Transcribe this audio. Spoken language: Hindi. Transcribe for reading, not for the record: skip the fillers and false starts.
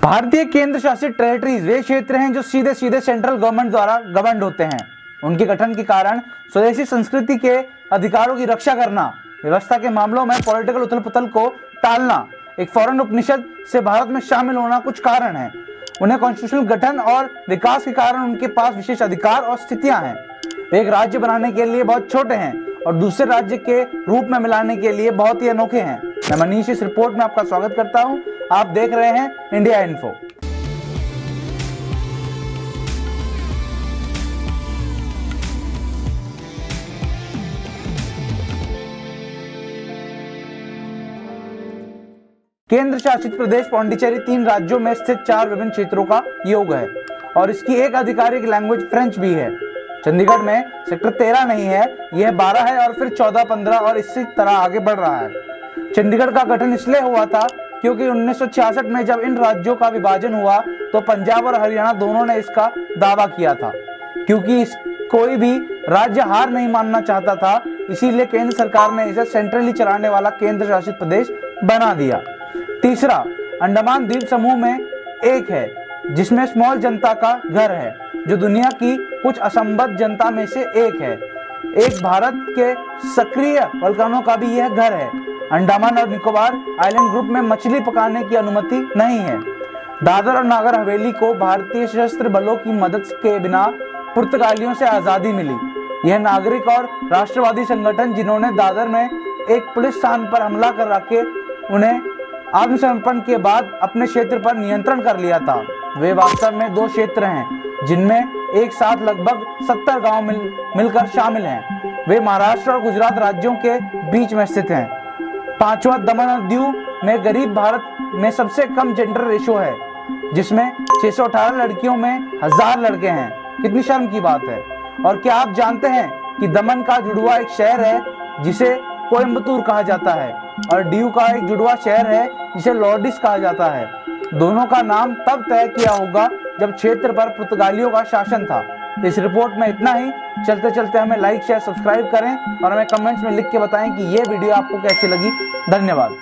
भारतीय केंद्र शासित टेरिटरीज वे क्षेत्र हैं जो सीधे सीधे सेंट्रल गवर्नमेंट द्वारा गवर्न होते हैं। उनके गठन के कारण स्वदेशी संस्कृति के अधिकारों की रक्षा करना, व्यवस्था के मामलों में पॉलिटिकल उथल पुथल को टालना, एक फॉरेन उपनिषद से भारत में शामिल होना कुछ कारण हैं। उन्हें कॉन्स्टिट्यूशनल गठन और विकास के कारण उनके पास विशेष अधिकार और स्थितियां हैं। वे एक राज्य बनाने के लिए बहुत छोटे हैं और दूसरे राज्य के रूप में मिलाने के लिए बहुत ही अनोखे हैं। मैं मनीष इस रिपोर्ट में आपका स्वागत करता हूं। आप देख रहे हैं इंडिया इन्फो। केंद्र शासित प्रदेश पौंडीचेरी 3 राज्यों में स्थित 4 विभिन्न क्षेत्रों का योग है और इसकी एक आधिकारिक लैंग्वेज फ्रेंच भी है। चंडीगढ़ में सेक्टर 13 नहीं है, यह 12 है और फिर 14, 15 और इसी तरह आगे बढ़ रहा है। चंडीगढ़ का गठन इसलिए हुआ था क्योंकि 1966 में जब इन राज्यों का विभाजन हुआ तो पंजाब और हरियाणा दोनों ने इसका दावा किया था। क्योंकि कोई भी राज्य हार नहीं मानना चाहता था, इसीलिए केंद्र सरकार ने इसे सेंट्रली चलाने वाला केंद्र शासित प्रदेश बना दिया। तीसरा, अंडमान द्वीप समूह में एक है जिसमें स्मॉल जनता का घर है, जो दुनिया की कुछ असंबद्ध जनता में से एक है। एक भारत के सक्रिय वल्कनों का भी यह घर है। अंडमान और निकोबार आइलैंड ग्रुप में मछली पकाने की अनुमति नहीं है। दादर और नागर हवेली को भारतीय सशस्त्र बलों की मदद के बिना पुर्तगालियों से आज़ादी मिली। यह नागरिक और राष्ट्रवादी संगठन जिन्होंने दादर में एक पुलिस थाने पर हमला कर रखे उन्हें आत्मसमर्पण के बाद अपने क्षेत्र पर नियंत्रण कर लिया था। वे वास्तव में 2 क्षेत्र हैं जिनमें एक साथ लगभग 70 गांव मिलकर शामिल हैं। वे महाराष्ट्र और गुजरात राज्यों के बीच में स्थित हैं। 5वां, दमन और दीव में गरीब भारत में सबसे कम जेंडर रेशो है, जिसमें 618 लड़कियों में 1000 लड़के हैं। कितनी शर्म की बात है। और क्या आप जानते हैं कि दमन का जुड़वा एक शहर है जिसे कोयम्बतूर कहा जाता है और दीव का एक जुड़वा शहर है जिसे लॉर्डिस कहा जाता है। दोनों का नाम तब तय किया होगा जब क्षेत्र पर पुर्तगालियों का शासन था। इस रिपोर्ट में इतना ही। चलते चलते हमें लाइक, शेयर, सब्सक्राइब करें और हमें कमेंट्स में लिख के बताएं कि ये वीडियो आपको कैसी लगी। धन्यवाद।